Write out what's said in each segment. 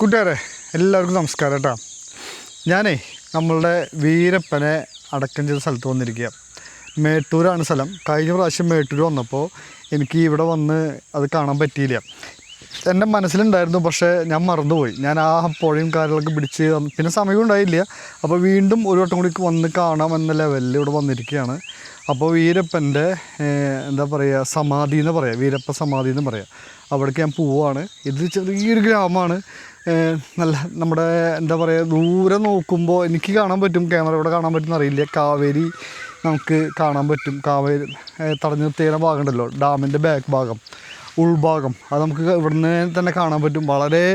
കൂട്ടുകാരെ എല്ലാവർക്കും നമസ്കാരം കേട്ടോ. ഞാനേ നമ്മളുടെ വീരപ്പനെ അടക്കം ചെയ്ത സ്ഥലത്ത് വന്നിരിക്കുക. മേട്ടൂരാണ് സ്ഥലം. കഴിഞ്ഞ പ്രാവശ്യം മേട്ടൂർ വന്നപ്പോൾ എനിക്ക് ഇവിടെ വന്ന് അത് കാണാൻ പറ്റിയില്ല. എൻ്റെ മനസ്സിലുണ്ടായിരുന്നു, പക്ഷേ ഞാൻ മറന്നുപോയി. ഞാൻ ആ പുഴയും കാര്യങ്ങളൊക്കെ പിടിച്ച് പിന്നെ സമയം ഉണ്ടായില്ല. അപ്പോൾ വീണ്ടും ഒരു വട്ടം കൂടി വന്ന് കാണാമെന്ന ലെവലിൽ ഇവിടെ വന്നിരിക്കുകയാണ്. അപ്പോൾ വീരപ്പൻ്റെ എന്താ പറയുക, സമാധി എന്ന് പറയാം, വീരപ്പ സമാധി എന്ന് പറയാം. അവിടേക്ക് ഞാൻ പോവുകയാണ്. ഇത് ചെറിയൊരു ഗ്രാമമാണ്. നല്ല നമ്മുടെ എന്താ പറയുക, ദൂരെ നോക്കുമ്പോൾ എനിക്ക് കാണാൻ പറ്റും, ക്യാമറയോടെ കാണാൻ പറ്റുമെന്ന് അറിയില്ല. കാവേരി നമുക്ക് കാണാൻ പറ്റും. കാവേരി തടഞ്ഞു നിർത്തിയ ഭാഗമുണ്ടല്ലോ, ഡാമിൻ്റെ ബാക്ക് ഭാഗം, ഉൾഭാഗം, അത് നമുക്ക് ഇവിടുന്ന് തന്നെ കാണാൻ പറ്റും. വളരെ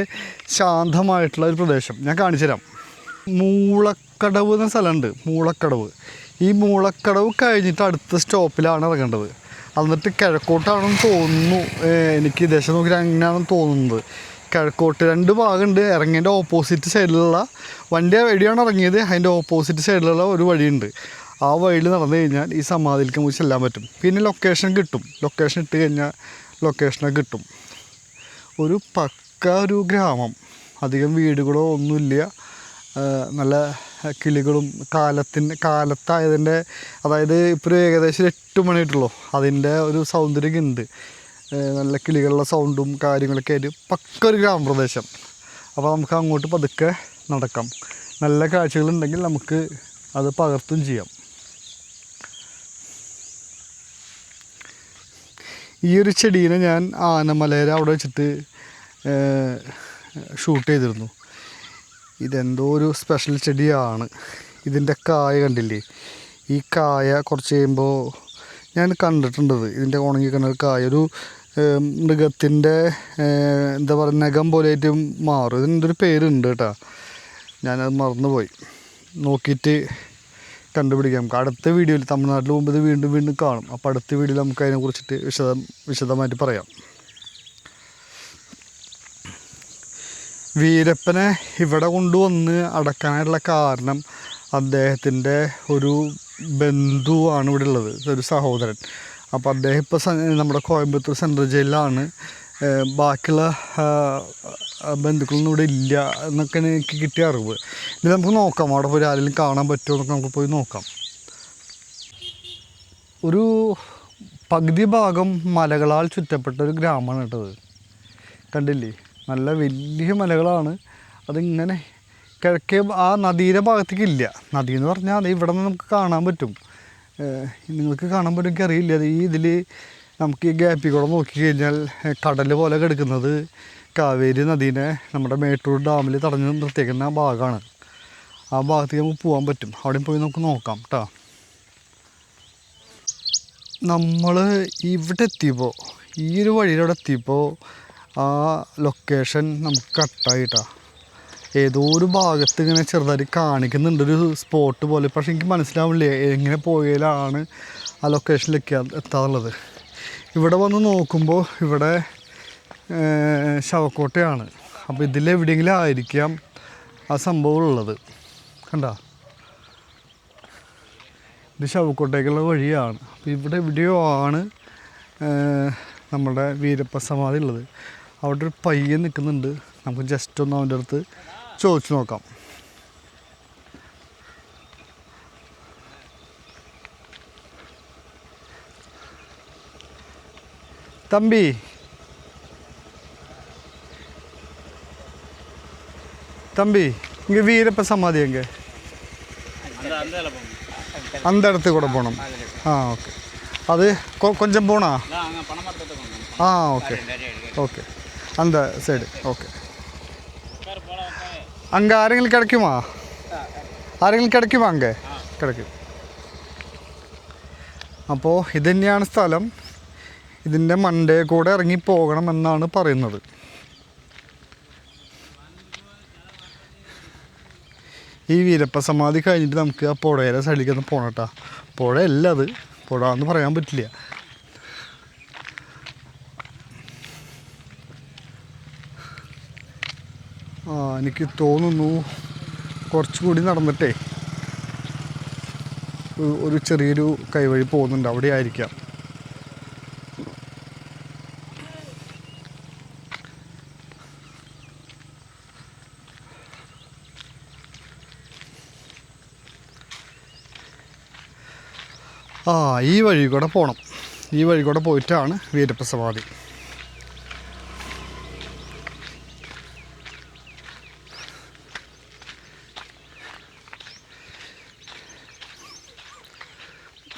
ശാന്തമായിട്ടുള്ള ഒരു പ്രദേശം. ഞാൻ കാണിച്ചു തരാം. മൂളക്കടവ് എന്ന സ്ഥലമുണ്ട്, മൂളക്കടവ്. ഈ മൂളക്കടവ് കഴിഞ്ഞിട്ട് അടുത്ത സ്റ്റോപ്പിലാണ് ഇറങ്ങേണ്ടത്. എന്നിട്ട് കിഴക്കോട്ടാണെന്ന് തോന്നുന്നു, എനിക്ക് ദേശം നോക്കി അങ്ങനെയാണെന്ന് തോന്നുന്നത്. കിഴക്കോട്ട് രണ്ട് ഭാഗമുണ്ട്. ഇറങ്ങിയതിൻ്റെ ഓപ്പോസിറ്റ് സൈഡിലുള്ള വണ്ടി എവിടെയാണ് ഇറങ്ങിയത് അതിൻ്റെ ഓപ്പോസിറ്റ് സൈഡിലുള്ള ഒരു വഴിയുണ്ട്. ആ വഴിയിൽ നടന്നു കഴിഞ്ഞാൽ ഈ സമാധിയിലേക്ക് നമുക്ക് ചെല്ലാൻ പറ്റും. പിന്നെ ലൊക്കേഷൻ കിട്ടും, ലൊക്കേഷൻ ഇട്ട് കഴിഞ്ഞാൽ ലൊക്കേഷനൊക്കെ കിട്ടും. ഒരു പക്ക ഒരു ഗ്രാമം, അധികം വീടുകളോ ഒന്നുമില്ല. നല്ല കിളികളും കാലത്തായതിൻ്റെ, അതായത് ഇപ്പോൾ ഏകദേശം 8 മണിയായിട്ടുള്ളൂ. അതിൻ്റെ ഒരു സൗന്ദര്യമൊക്കെ ഉണ്ട്. നല്ല കിളികളുടെ സൗണ്ടും കാര്യങ്ങളൊക്കെ ആയിട്ട് പക്ക ഒരു ഗ്രാമപ്രദേശം. അപ്പോൾ നമുക്ക് അങ്ങോട്ട് പതുക്കെ നടക്കാം. നല്ല കാഴ്ചകളുണ്ടെങ്കിൽ നമുക്ക് അത് പകർത്തും ചെയ്യാം. ഈ ഒരു ചെടീനെ ഞാൻ ആനമലയിൽ അവിടെ വെച്ചിട്ട് ഷൂട്ട് ചെയ്തിരുന്നു. ഇതെന്തോ ഒരു സ്പെഷ്യൽ ചെടിയാണ്. ഇതിൻ്റെ കായ കണ്ടില്ലേ? ഈ കായ കുറച്ച് കഴിയുമ്പോൾ ഞാൻ കണ്ടിട്ടുണ്ടത്. ഇതിൻ്റെ ഉണങ്ങി കണ്ട കായ ഒരു മൃഗത്തിൻ്റെ എന്താ പറയുക, നഖം പോലെയായിട്ട് മാറും. ഇതിൻ്റെ ഒരു പേരുണ്ട് കേട്ടോ, ഞാനത് മറന്നുപോയി. നോക്കിയിട്ട് കണ്ടുപിടിക്കാം. നമുക്ക് അടുത്ത വീഡിയോയിൽ, തമിഴ്നാട്ടിൽ പോകുമ്പോൾ ഇത് വീണ്ടും വീണ്ടും കാണും. അപ്പോൾ അടുത്ത വീഡിയോയിൽ നമുക്ക് അതിനെക്കുറിച്ചിട്ട് വിശദമായിട്ട് പറയാം. വീരപ്പനെ ഇവിടെ കൊണ്ടുവന്ന് അടക്കാനായിട്ടുള്ള കാരണം അദ്ദേഹത്തിൻ്റെ ഒരു ബന്ധുവാണ് ഇവിടെ ഉള്ളത്, ഒരു സഹോദരൻ. അപ്പോൾ അദ്ദേഹം ഇപ്പോൾ നമ്മുടെ കോയമ്പത്തൂർ സെൻട്രൽ ജയിലിലാണ്. ബാക്കിയുള്ള ബന്ധുക്കളൊന്നും ഇവിടെ ഇല്ല എന്നൊക്കെയാണ് എനിക്ക് കിട്ടിയ അറിവ്. ഇത് നമുക്ക് നോക്കാം, അവിടെ പോയി ആരെങ്കിലും കാണാൻ പറ്റുമോ എന്നൊക്കെ നമുക്ക് പോയി നോക്കാം. ഒരു പകുതി ഭാഗം മലകളാൽ ചുറ്റപ്പെട്ട ഒരു ഗ്രാമമാണ് കേട്ടത്. കണ്ടില്ലേ? നല്ല വലിയ മലകളാണ്. അതിങ്ങനെ കിഴക്കേ ആ നദിയുടെ ഭാഗത്തേക്ക് ഇല്ല. നദി എന്ന് പറഞ്ഞാൽ അത് ഇവിടെ നിന്ന് നമുക്ക് കാണാൻ പറ്റും. നിങ്ങൾക്ക് കാണാൻ പറ്റും, എനിക്കറിയില്ല. അത് ഈ ഇതിൽ നമുക്ക് ഈ ഗ്യാപ്പിൽ കൂടെ നോക്കി കഴിഞ്ഞാൽ കടൽ പോലെ കിടക്കുന്നത് കാവേരി നദീനെ നമ്മുടെ മേട്ടൂർ ഡാമിൽ തടഞ്ഞു നിർത്തിയേക്കുന്ന ഭാഗമാണ്. ആ ഭാഗത്തേക്ക് നമുക്ക് പോകാൻ പറ്റും. അവിടെയും പോയി നമുക്ക് നോക്കാം കേട്ടോ. നമ്മൾ ഇവിടെ എത്തിയപ്പോൾ, ഈ ഒരു വഴിയിലൂടെ എത്തിയപ്പോൾ ആ ലൊക്കേഷൻ നമുക്ക് കട്ടായിട്ടാ. ഏതോ ഒരു ഭാഗത്ത് ഇങ്ങനെ ചെറുതായിട്ട് കാണിക്കുന്നുണ്ട് ഒരു സ്പോട്ട് പോലെ. പക്ഷേ എനിക്ക് മനസ്സിലാവില്ല എങ്ങനെ പോയാലാണ് ആ ലൊക്കേഷനിലേക്ക് എത്താറുള്ളത്. ഇവിടെ വന്ന് നോക്കുമ്പോൾ ഇവിടെ ശവക്കോട്ടയാണ്. അപ്പോൾ ഇതിലെവിടെയെങ്കിലും ആയിരിക്കാം ആ സംഭവം ഉള്ളത്. കണ്ടോ? ഇത് ശവക്കോട്ടയ്ക്കുള്ള വഴിയാണ്. അപ്പോൾ ഇവിടെ എവിടെയോ ആണ് നമ്മുടെ വീരപ്പ സമാധി ഉള്ളത്. അവിടെ ഒരു പയ്യൻ നിൽക്കുന്നുണ്ട്. നമുക്ക് ജസ്റ്റ് ഒന്ന് അവൻ്റെ അടുത്ത് ചോദിച്ചു നോക്കാം. തമ്പി, தம்பி இங்கே வீரப்ப சமாதி எங்கே? அந்த இடத்துக்கு கூட போகணும். ஓகே. அது கொஞ்சம் போனா? ஓகே ஓகே, அந்த சைடு. ஓகே. அங்கே ஆരെങ്കിലും கிடைக்குமா? ആരെങ്കിലും கிடைக்குமா? അங்கே கிடைக்கும். അപ്പോൾ ഇത് തന്നെയാണ് സ്ഥലം. ഇതിൻ്റെ മണ്ടേ കൂടെ ഇറങ്ങി പോകണമെന്നാണ് പറയുന്നത്. ഈ വീരപ്പ സമാധി കഴിഞ്ഞിട്ട് നമുക്ക് ആ പുഴയുടെ സൈഡിലേക്ക് ഒന്ന് പോകണം കേട്ടോ. പുഴയല്ല അത്, പുഴ എന്ന് പറയാൻ പറ്റില്ല. എനിക്ക് തോന്നുന്നു കുറച്ചുകൂടി നടന്നിട്ടേ ഒരു ചെറിയൊരു കൈവഴി പോകുന്നുണ്ട്, അവിടെ ആയിരിക്കാം. ആ ഈ വഴി കൂടെ പോകണം. ഈ വഴി കൂടെ പോയിട്ടാണ് വീരപ്പ സമാധി.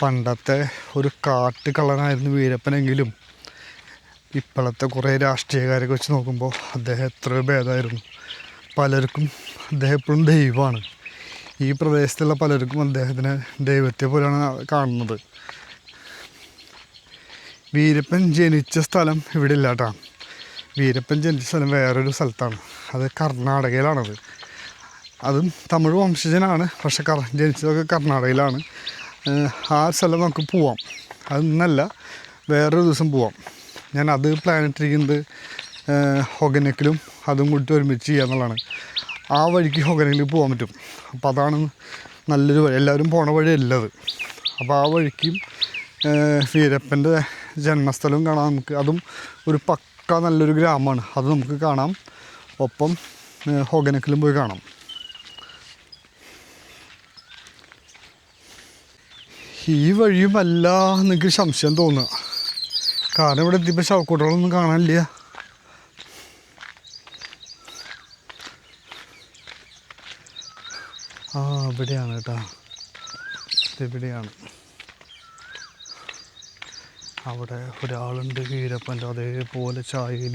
പണ്ടത്തെ ഒരു കാട്ട് കള്ളനായിരുന്നു വീരപ്പനെങ്കിലും ഇപ്പോഴത്തെ കുറേ രാഷ്ട്രീയക്കാരൊക്കെ വെച്ച് നോക്കുമ്പോൾ അദ്ദേഹം എത്രയോ ഭേദമായിരുന്നു. പലർക്കും അദ്ദേഹം എപ്പോഴും ദൈവമാണ്. ഈ പ്രദേശത്തുള്ള പലർക്കും അദ്ദേഹത്തിനെ ദൈവത്തെ പോലെയാണ് കാണുന്നത്. വീരപ്പൻ ജനിച്ച സ്ഥലം ഇവിടെ ഇല്ല കേട്ടോ. വീരപ്പൻ ജനിച്ച സ്ഥലം വേറൊരു സ്ഥലത്താണ്. അത് കർണാടകയിലാണത്. അതും തമിഴ് വംശജനാണ്, പക്ഷെ ജനിച്ചതൊക്കെ കർണാടകയിലാണ്. ആ സ്ഥലം നമുക്ക് പോവാം. അത് ഇന്നല്ല, വേറൊരു ദിവസം പോവാം. ഞാൻ അത് പ്ലാൻ ഇട്ടിരിക്കുന്നത് ഹൊഗനക്കിലും അതും കൂടി ഒരുമിച്ച് ചെയ്യുക എന്നുള്ളതാണ്. ആ വഴിക്ക് ഹൊഗനക്കിൽ പോകാൻ പറ്റും. അപ്പോൾ അതാണ് നല്ലൊരു വഴി. എല്ലാവരും പോണ വഴിയല്ല അത്. അപ്പോൾ ആ വഴിക്കും വീരപ്പൻ്റെ ജന്മസ്ഥലവും കാണാം നമുക്ക്. അതും ഒരു പക്ക നല്ലൊരു ഗ്രാമമാണ്. അത് നമുക്ക് കാണാം. ഒപ്പം ഹൊഗനക്കിലും പോയി കാണാം. ഈ വഴിയുമല്ല നിങ്ങൾക്ക് സംശയം തോന്നുക. കാരണം ഇവിടെ എത്തിയപ്പോൾ ശവക്കൂട്ടങ്ങളൊന്നും കാണാനില്ല. ആ ഇവിടെയാണ് കേട്ടോ, ഇതെവിടെയാണ്. അവിടെ ഒരാളുണ്ട് വീരപ്പൻ്റെ അതേപോലെ ചായയിൽ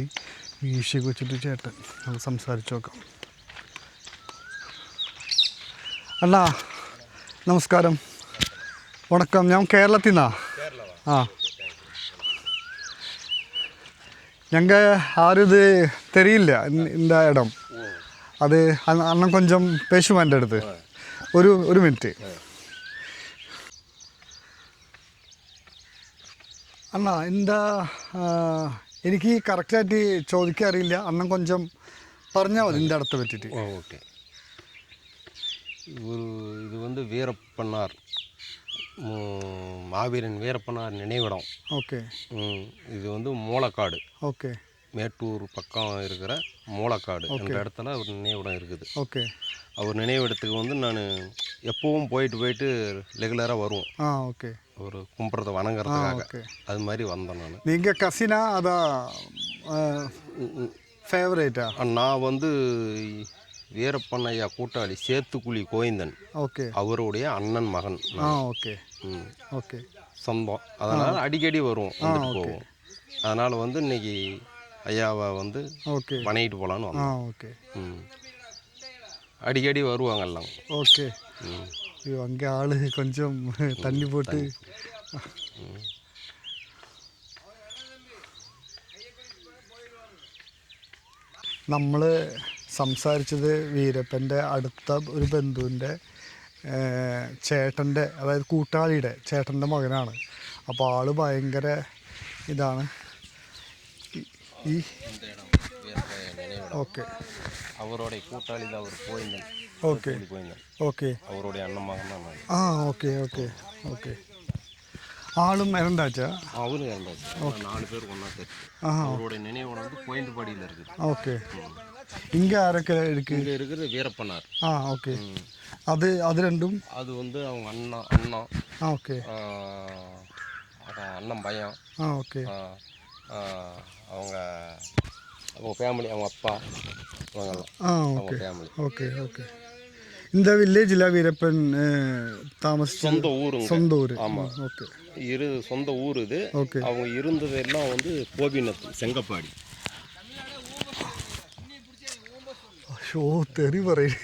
വീശി വെച്ചിട്ട് ചേട്ടൻ. നമുക്ക് സംസാരിച്ച് നോക്കാം. അണ്ണാ നമസ്കാരം, വണക്കം. ഞാൻ കേരളത്തിൽ നിന്നാ. ആ ഞങ്ങൾ ആരും ഇത് തെരിയില്ല இந்த இடம். அது அண்ணன் கொஞ்சம் பேசுமா എൻ്റെ അടുത്ത്? ഒരു മിനിറ്റ്. അണ്ണാ എന്താ എനിക്ക് കറക്റ്റായിട്ട് ചോദിക്കാൻ അറിയില്ല. അണ്ണൻ കൊഞ്ചം പറഞ്ഞാൽ മതി இந்த இடத்தை പറ്റിയിട്ട്. ஓகே. இது வந்து வீரப்பனார், மாவீரன் வீரப்பனார் நினைவிடம். ஓகே. இது வந்து மூலக்காடு. ஓகே. மேட்டூர் பக்கம் இருக்கிற மூலக்காடு என்ற இடத்துல அவர் நினைவிடம் இருக்குது. ஓகே. அவர் நினைவிடத்துக்கு வந்து நான் எப்பவும் போயிட்டு ரெகுலராக வருவோம். ஓகே. ஒரு கும்பிட்றத வணங்குறதுக்காக. அது மாதிரி வந்தேன் நான். நீங்கள் கசினா அதான் ஃபேவரேட்டா? நான் வந்து வீரப்பன் ஐயா கூட்டாளி சேத்துக்குழி கோவிந்தன். ஓகே. அவருடைய அண்ணன் மகன். ஓகே. ஓகே. சொந்தம். அதனால் அடிக்கடி வருவோம், வந்துட்டு போவோம். அதனால் வந்து இன்னைக்கு ஐயாவை வந்து வணங்கிட்டு போகலான்னு வந்தோம். ஓகே. அடிக்கடி வருவாங்க எல்லாம். ஓகே. அங்கே ஆளு கொஞ்சம் தண்ணி போட்டு. നമ്മൾ സംസാരിച്ചത് വീരപ്പൻ്റെ അടുത്ത ഒരു ബന്ധുവിൻ്റെ ചേട്ടൻ്റെ, അതായത് കൂട്ടാളിയുടെ ചേട്ടൻ്റെ മകനാണ്. അപ്പോൾ ആൾ ഭയങ്കര ഇതാണ്. ഈ ഓക്കെ. അവരുടെ കൂട്ടാളി അവർ കോയിന്തൻ. ഓക്കെ. ഓക്കെ. അവരുടെ അണ്ണൻ മകനാണ്. ഓക്കെ. ഓക്കെ. ഓക്കെ. ஆளும் இறந்தாச்சா? அவரும் இறந்தாச்சு. 4 பேர் ஒன்றா சேர்த்து. அவருடைய நினைவிடம் வந்து கோயம்புபாடியில் இருக்குது. ஓகே. இங்கே யாரൊക്കെ இருக்குது? இங்கே இருக்கிறது வீரப்பனார். ஓகே. அது ரெண்டும் அது வந்து அவங்க அண்ணா. ஓகே. அண்ணன் பையன். ஓகே. அவங்க ஃபேமிலி, அவங்க அப்பா, இவங்கெல்லாம் அவங்க ஃபேமிலி. ஓகே. ஓகே. இந்த வில்லேஜில் வீரப்பன் தாமஸ் சொந்த ஊருங்க. சொந்த ஊர். ஆமாம். ஓகே. சொந்த ஊர் இது. ஓகே. அவங்க இருந்ததெல்லாம் வந்து கோபிநத்தம், செங்கப்பாடி. ഷോ തെറി പറയും.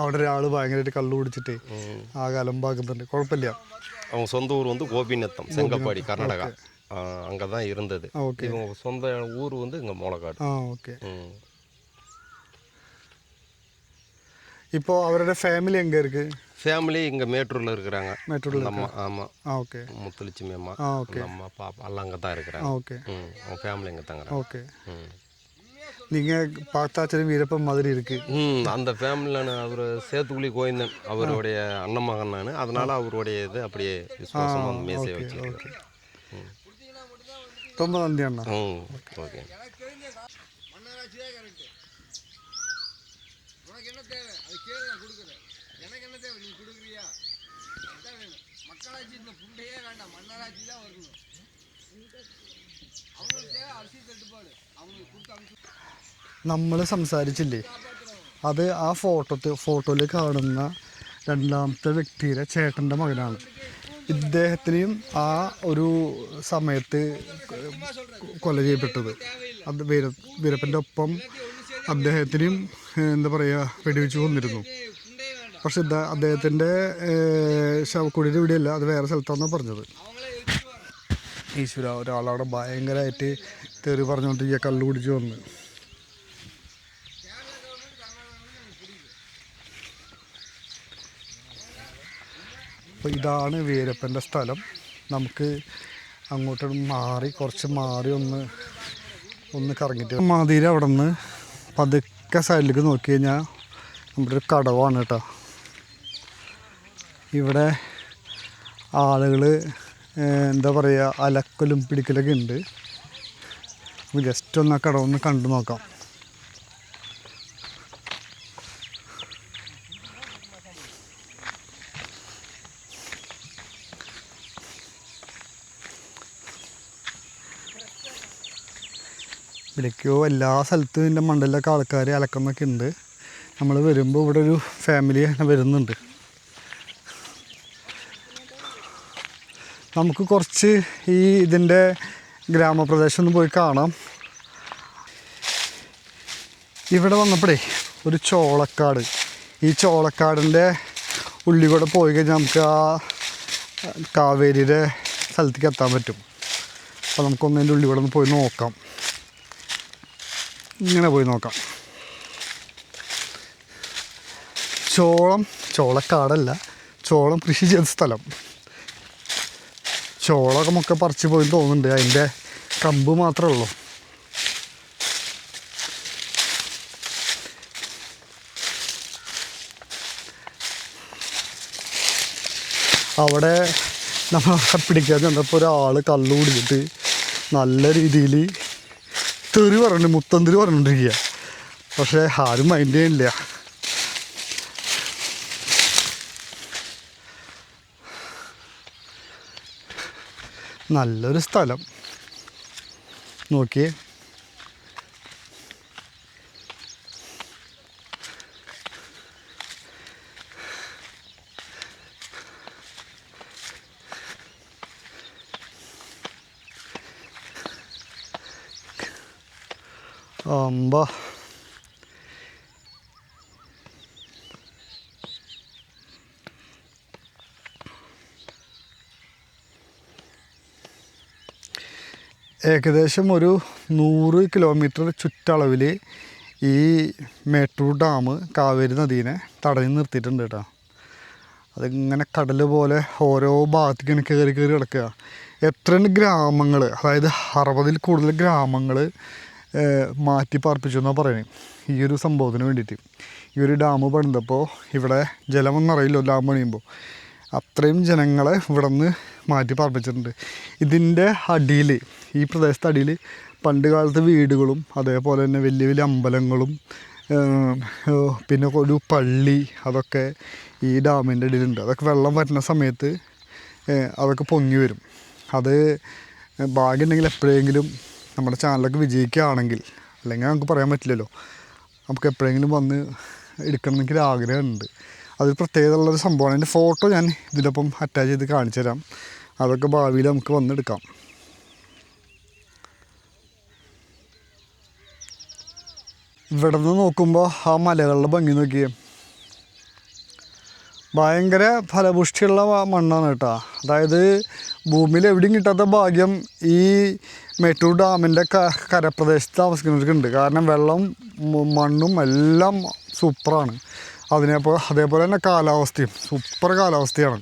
അവിടെ ഒരാൾ ഭയങ്കരമായിട്ട് കള്ളു കുടിച്ചിട്ട് ആകെ അലമ്പാക്കുന്നുണ്ട്. കുഴപ്പമില്ല. அவங்க சொந்த ஊர் வந்து கோபிநத்தம், செங்கப்பாடி, கர்நாடகா. அங்கே தான் இருந்தது. இவங்க சொந்த ஊர் வந்து இங்கே மூலக்காடு. ஓகே. இப்போ அவரோட ஃபேமிலி எங்கே இருக்குது? ஃபேமிலி இங்கே மேட்டூரில் இருக்கிறாங்க. மேட்டூரில் அம்மா. ஆமாம். ஓகே. முத்துலட்சுமி அம்மா, ஓகே. அம்மா, பாப்பா எல்லாம் அங்கே தான் இருக்கிறாங்க. ஓகே. அவங்க ஃபேமிலி இங்கே தாங்கிறாங்க. ஓகே. நீங்கள் பார்த்தாச்சும் வீரப்பன் மாதிரி இருக்குது. அந்த ஃபேமிலியில் அவர் சேத்துக்குழி கோவிந்தன் அவருடைய அண்ணன் மகன் நான். அதனால் அவருடைய இது அப்படியே விசுவாசமாக மேசையை வச்சுருக்கேன். ரொம்ப நன்றி அண்ணா. ஓகே. നമ്മൾ സംസാരിച്ചില്ലേ, അത് ആ ഫോട്ടോയിൽ കാണുന്ന രണ്ടാമത്തെ വ്യക്തിയുടെ ചേട്ടൻ്റെ മകനാണ്. ഇദ്ദേഹത്തിനെയും ആ ഒരു സമയത്ത് കൊല ചെയ്യപ്പെട്ടത്. അത് വീരപ്പൻ്റെ ഒപ്പം അദ്ദേഹത്തിനെയും എന്താ പറയുക വെടിവെച്ച് കൊന്നിരുന്നു. പക്ഷെ അദ്ദേഹത്തിൻ്റെ ശവക്കുടിയുടെ ഇവിടെയല്ല, അത് വേറെ സ്ഥലത്താണെന്നാണ് പറഞ്ഞത്. ഈശ്വര, ഒരാളവിടെ ഭയങ്കരമായിട്ട് തെറി പറഞ്ഞുകൊണ്ടിരിക്കുക, കള്ളു കുടിച്ച് വന്ന്. അപ്പോൾ ഇതാണ് വീരപ്പൻ്റെ സ്ഥലം. നമുക്ക് അങ്ങോട്ട് കുറച്ച് മാറി ഒന്ന് കറങ്ങിയിട്ട് മാതിരി അവിടെ നിന്ന് പതുക്കെ സൈഡിലേക്ക് നോക്കി കഴിഞ്ഞാൽ നമ്മുടെ ഒരു കടവാണ് കേട്ടോ. ഇവിടെ ആളുകൾ എന്താ പറയുക, അലക്കലും പിടിക്കലൊക്കെ ഉണ്ട്. ജസ്റ്റ് ഒന്ന് ആ കടവൊന്ന് കണ്ടു നോക്കാം. ഇവിടേക്കോ എല്ലാ സ്ഥലത്തും ഇതിൻ്റെ മണ്ടലിലൊക്കെ ആൾക്കാർ അലക്കുന്നൊക്കെ ഉണ്ട്. നമ്മൾ വരുമ്പോൾ ഇവിടെ ഒരു ഫാമിലി വരുന്നുണ്ട്. നമുക്ക് കുറച്ച് ഇതിൻ്റെ ഗ്രാമപ്രദേശം ഒന്ന് പോയി കാണാം. ഇവിടെ വന്നപ്പോഴേ ഒരു ചോളക്കാട്, ഈ ചോളക്കാടിൻ്റെ ഉള്ളിൽ കൂടെ പോയി കഴിഞ്ഞാൽ നമുക്ക് ആ കാവേരിയുടെ സ്ഥലത്തേക്ക് എത്താൻ പറ്റും. അപ്പോൾ നമുക്കൊന്നതിൻ്റെ ഉള്ളിൽ കൂടെ ഒന്ന് പോയി നോക്കാം. ഇങ്ങനെ പോയി നോക്കാം. ചോളക്കാടല്ല, ചോളം കൃഷി ചെയ്ത സ്ഥലം. ചോളമൊക്കെ പറിച്ച് പോയി തോന്നുന്നുണ്ട്, അതിൻ്റെ കമ്പ് മാത്രമേ ഉള്ളൂ. അവിടെ നമ്മൾ പിടിക്കാൻ ചെന്നപ്പോൾ ഒരാൾ കള്ളു കുടിച്ചിട്ട് നല്ല രീതിയിൽ തെറി മുത്തന്തിരി പറഞ്ഞുകൊണ്ടിരിക്കുക. പക്ഷേ ആരും മൈൻഡ് ചെയ്യില്ല. നല്ലൊരു സ്ഥലം നോക്കിയേ. അമ്പ ഏകദേശം ഒരു 100 കിലോമീറ്റർ ചുറ്റളവിൽ ഈ മേട്ടൂർ ഡാം കാവേരി നദീനെ തടഞ്ഞു നിർത്തിയിട്ടുണ്ട് കേട്ടോ. അതിങ്ങനെ കടൽ പോലെ ഓരോ ഭാഗത്തേക്ക് ഇങ്ങനെ കയറി കിടക്കുക. എത്ര ഗ്രാമങ്ങൾ, അതായത് 60-ൽ കൂടുതൽ ഗ്രാമങ്ങൾ മാറ്റി പാർപ്പിച്ചു എന്നാണ് പറയുന്നത് ഈ ഒരു സംഭവത്തിന് വേണ്ടിയിട്ട്. ഈ ഒരു ഡാം പണിതപ്പോൾ ഇവിടെ ജലമൊന്നും അറിയില്ലോ, ഡാം പണിയുമ്പോൾ അത്രയും ജനങ്ങളെ ഇവിടെ നിന്ന് മാറ്റി പാർപ്പിച്ചിട്ടുണ്ട്. ഇതിൻ്റെ അടിയിൽ, ഈ പ്രദേശത്തെ അടിയിൽ പണ്ട് കാലത്തെ വീടുകളും അതേപോലെ തന്നെ വലിയ വലിയ അമ്പലങ്ങളും പിന്നെ ഒരു പള്ളി, അതൊക്കെ ഈ ഡാമിൻ്റെ അടിയിലുണ്ട്. അതൊക്കെ വെള്ളം വരുന്ന സമയത്ത് അതൊക്കെ പൊങ്ങി വരും. അത് ഭാഗ്യമുണ്ടെങ്കിൽ എപ്പോഴെങ്കിലും നമ്മുടെ ചാനലൊക്കെ വിജയിക്കുകയാണെങ്കിൽ, അല്ലെങ്കിൽ നമുക്ക് പറയാൻ പറ്റില്ലല്ലോ, നമുക്ക് എപ്പോഴെങ്കിലും വന്ന് എടുക്കണമെങ്കിൽ ആഗ്രഹമുണ്ട്. അതൊരു പ്രത്യേകത ഉള്ളൊരു സംഭവമാണ്. അതിൻ്റെ ഫോട്ടോ ഞാൻ ഇതിലൊപ്പം അറ്റാച്ച് ചെയ്ത് കാണിച്ചു തരാം. അതൊക്കെ ഭാവിയിൽ നമുക്ക് വന്നെടുക്കാം. ഇവിടെ നിന്ന് നോക്കുമ്പോൾ ആ മലകളുടെ ഭംഗി നോക്കിയേ, ഭയങ്കര ഫലപുഷ്ടിയുള്ള മണ്ണാണ് കേട്ടോ. അതായത് ഭൂമിയിൽ എവിടെയും കിട്ടാത്ത ഭാഗ്യം ഈ മേട്ടൂർ ഡാമിൻ്റെ കരപ്രദേശത്ത് താമസിക്കുന്നവർക്കുണ്ട്. കാരണം വെള്ളം മണ്ണും എല്ലാം സൂപ്പറാണ്. അതേപോലെ തന്നെ കാലാവസ്ഥയും സൂപ്പർ കാലാവസ്ഥയാണ്.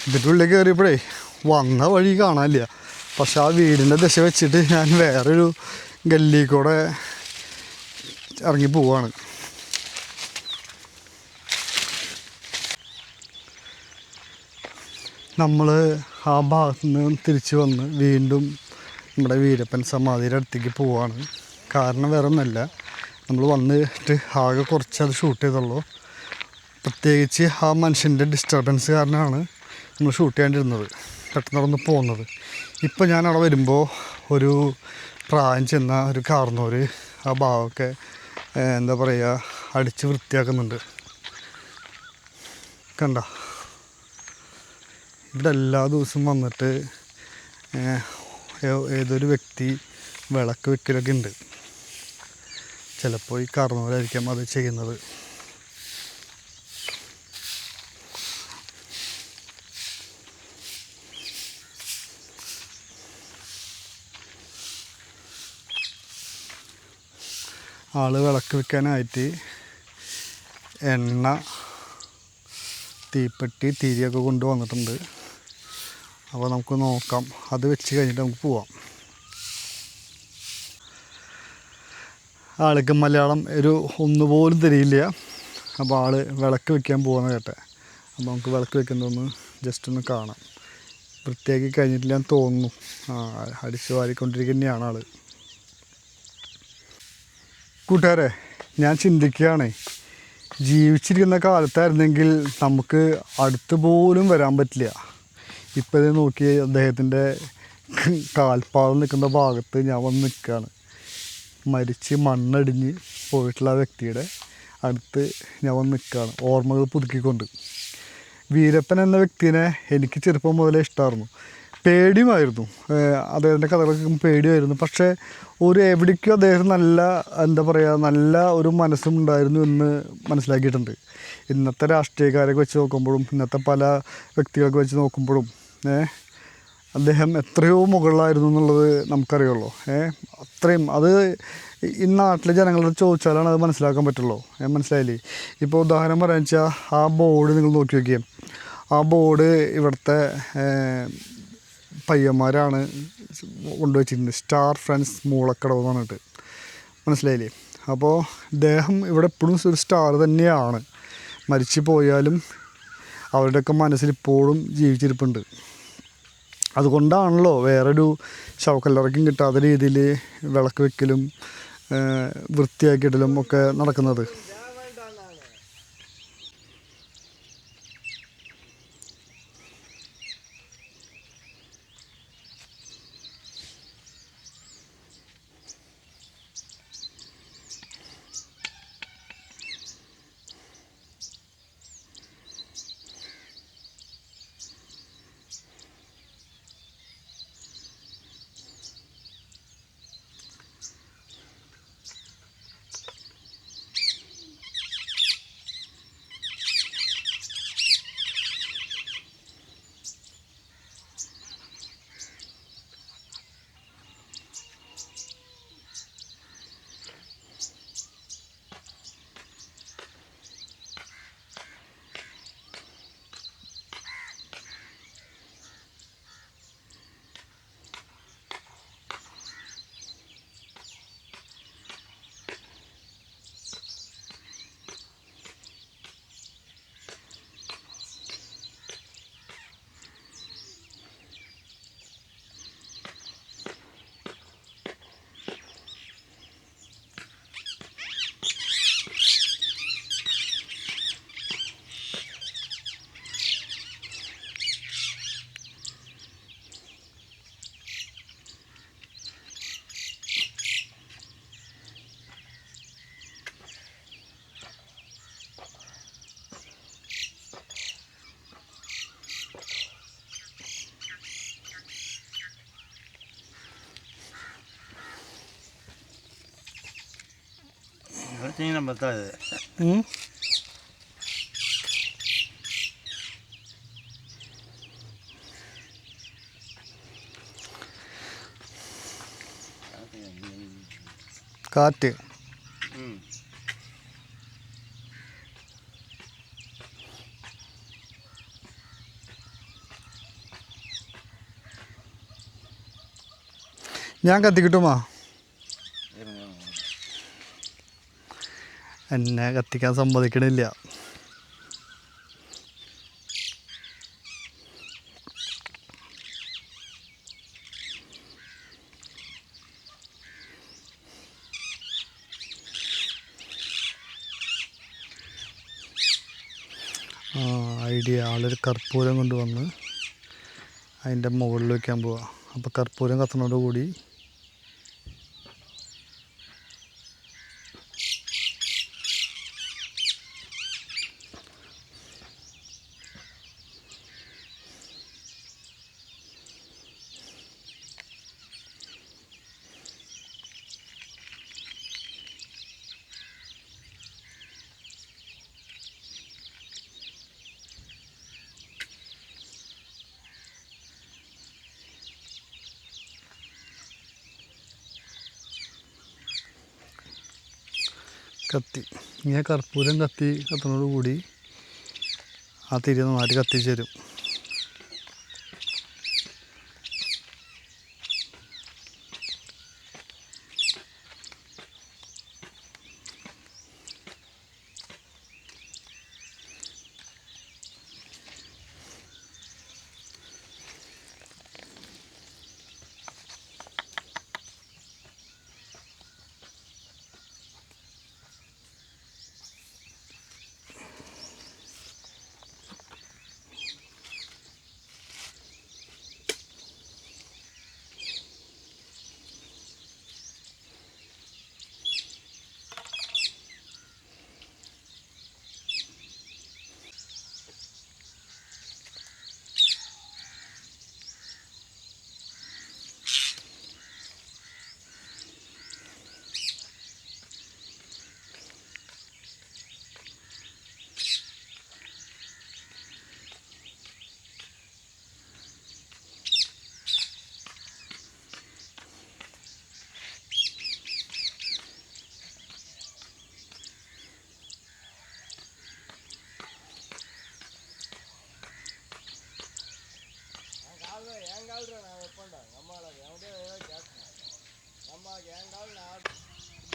ഇതിൻ്റെ ഉള്ളിൽ കയറിയപ്പോഴേ വന്ന വഴി കാണാനില്ല. പക്ഷെ ആ വീടിൻ്റെ ദശ വെച്ചിട്ട് ഞാൻ വേറൊരു ഗല്ലി കൂടെ ഇറങ്ങി പോവാണ്. നമ്മൾ ആ ഭാഗത്തു നിന്ന് തിരിച്ച് വന്ന് വീണ്ടും നമ്മുടെ വീരപ്പൻ സമാധിയുടെ അടുത്തേക്ക് പോവാണ്. കാരണം വേറെ ഒന്നുമല്ല, നമ്മൾ വന്നിട്ട് ആകെ കുറച്ചത് ഷൂട്ട് ചെയ്തുള്ളൂ. പ്രത്യേകിച്ച് ആ മനുഷ്യൻ്റെ ഡിസ്റ്റർബൻസ് കാരണമാണ് നമ്മൾ ഷൂട്ട് ചെയ്യാണ്ടിരുന്നത്, പെട്ടെന്ന് നടന്ന് പോകുന്നത്. ഇപ്പം ഞാൻ അവിടെ വരുമ്പോൾ ഒരു പ്രായം ചെന്ന ഒരു കാർന്നോർ ആ ഭാഗമൊക്കെ എന്താ പറയുക അടിച്ച് വൃത്തിയാക്കുന്നുണ്ട്. കണ്ട, ഇവിടെ എല്ലാ ദിവസവും വന്നിട്ട് ഏതൊരു വ്യക്തി വിളക്ക് വെക്കലൊക്കെ ഉണ്ട്. ചിലപ്പോൾ ഈ കാർന്നോരായിരിക്കാം അത് ചെയ്യുന്നത്. ആള് വിളക്ക് വെക്കാനായിട്ട് എണ്ണ, തീപ്പെട്ടി, തിരിയൊക്കെ കൊണ്ടുവന്നിട്ടുണ്ട്. അപ്പോൾ നമുക്ക് നോക്കാം, അത് വെച്ച് കഴിഞ്ഞിട്ട് നമുക്ക് പോവാം. ആൾക്ക് മലയാളം ഒന്നുപോലും തിരിയില്ല. അപ്പോൾ ആൾ വിളക്ക് വെക്കാൻ പോകുന്ന കേട്ടെ. അപ്പോൾ നമുക്ക് വിളക്ക് വെക്കുന്നതൊന്ന് ജസ്റ്റ് ഒന്ന് കാണാം. വൃത്തിയാക്കി കഴിഞ്ഞിട്ടില്ലാന്ന് തോന്നുന്നു. അടിച്ചു വാരിക്കൊണ്ടിരിക്കുന്നതാണ് ആൾ. കൂട്ടുകാരെ, ഞാൻ ചിന്തിക്കുകയാണ്, ജീവിച്ചിരിക്കുന്ന കാലത്തായിരുന്നെങ്കിൽ നമുക്ക് അടുത്ത് പോലും വരാൻ പറ്റില്ല. ഇപ്പോൾ ഇത് നോക്കി, അദ്ദേഹത്തിൻ്റെ കാൽപ്പാദം നിൽക്കുന്ന ഭാഗത്ത് ഞാൻ വന്ന് നിൽക്കുകയാണ്. മരിച്ച് മണ്ണടിഞ്ഞ് പോയിട്ടുള്ള ആ വ്യക്തിയുടെ അടുത്ത് ഞാൻ വന്ന് നിൽക്കുകയാണ്, ഓർമ്മകൾ പുതുക്കിക്കൊണ്ട്. വീരപ്പൻ എന്ന വ്യക്തിനെ എനിക്ക് ചെറുപ്പം മുതലേ ഇഷ്ടമായിരുന്നു. പേടിയുമായിരുന്നു, അദ്ദേഹത്തിൻ്റെ കഥകളൊക്കെ പേടിയായിരുന്നു. പക്ഷേ എവിടേക്കും അദ്ദേഹം നല്ല എന്താ പറയുക, നല്ല ഒരു മനസ്സും ഉണ്ടായിരുന്നു എന്ന് മനസ്സിലാക്കിയിട്ടുണ്ട്. ഇന്നത്തെ രാഷ്ട്രീയക്കാരൊക്കെ വെച്ച് നോക്കുമ്പോഴും ഇന്നത്തെ പല വ്യക്തികളൊക്കെ വെച്ച് നോക്കുമ്പോഴും അദ്ദേഹം എത്രയോ മുകളിലായിരുന്നു എന്നുള്ളത് നമുക്കറിയുള്ളൂ. അത്രയും അത് ഈ നാട്ടിലെ ജനങ്ങളോട് ചോദിച്ചാലാണ് അത് മനസ്സിലാക്കാൻ പറ്റുള്ളൂ. മനസ്സിലായില്ലേ? ഇപ്പോൾ ഉദാഹരണം പറയാന്ന് വെച്ചാൽ ആ ബോർഡ് നിങ്ങൾ നോക്കി നോക്കിയേ. ആ ബോർഡ് ഇവിടുത്തെ പയ്യന്മാരാണ് കൊണ്ടുവച്ചിരുന്നത്. സ്റ്റാർ ഫ്രണ്ട്സ് മൂളക്കടവ് എന്ന് പറഞ്ഞിട്ട്. മനസ്സിലായില്ലേ? അപ്പോൾ ഇദ്ദേഹം ഇവിടെ എപ്പോഴും ഒരു സ്റ്റാർ തന്നെയാണ്. മരിച്ചു പോയാലും അവരുടെയൊക്കെ മനസ്സിൽ ഇപ്പോഴും ജീവിച്ചിരിപ്പുണ്ട്. അതുകൊണ്ടാണല്ലോ വേറൊരു ശവക്കല്ലറയ്ക്കും കിട്ടാത്ത രീതിയിൽ വിളക്ക് വെക്കലും വൃത്തിയാക്കിയിടലും ഒക്കെ നടക്കുന്നത്. நம்ம தான் இது കാറ്റ്. ഞാൻ കത്തിക്കിട്ടുമാ? എന്നെ കത്തിക്കാൻ സമ്മതിക്കണില്ല. ഐഡിയ. ആളൊരു കർപ്പൂരം കൊണ്ടുവന്ന് അതിൻ്റെ മുകളിൽ വയ്ക്കാൻ പോവുക. അപ്പോൾ കർപ്പൂരം കത്തുന്നതോടുകൂടി കത്തി. ഇങ്ങനെ കർപ്പൂരം കത്തുന്നതോടുകൂടി ആ തിരി നന്നായിട്ട് കത്തിച്ച് തരും.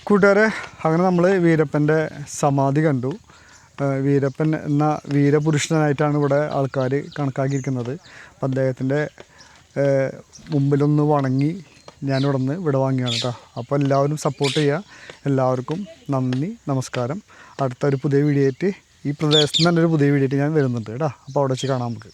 കൂട്ടുകാരെ, അങ്ങനെ നമ്മൾ വീരപ്പൻ്റെ സമാധി കണ്ടു. വീരപ്പൻ എന്ന വീരപുരുഷനായിട്ടാണ് ഇവിടെ ആൾക്കാർ കണക്കാക്കിയിരിക്കുന്നത്. അപ്പം അദ്ദേഹത്തിൻ്റെ മുമ്പിലൊന്ന് വണങ്ങി ഞാനിവിടെ നിന്ന് വിടവാങ്ങിയാണ് കേട്ടോ. അപ്പോൾ എല്ലാവരും സപ്പോർട്ട് ചെയ്യുക. എല്ലാവർക്കും നന്ദി, നമസ്കാരം. അടുത്തൊരു പുതിയ വീഡിയോ ആയിട്ട് ഈ പ്രദേശത്ത് നിന്ന് തന്നെ ഒരു പുതിയ വീഡിയോ ആയിട്ട് ഞാൻ വരുന്നുണ്ട് കേട്ടോ. അപ്പോൾ അവിടെ വെച്ച് കാണാം നമുക്ക്.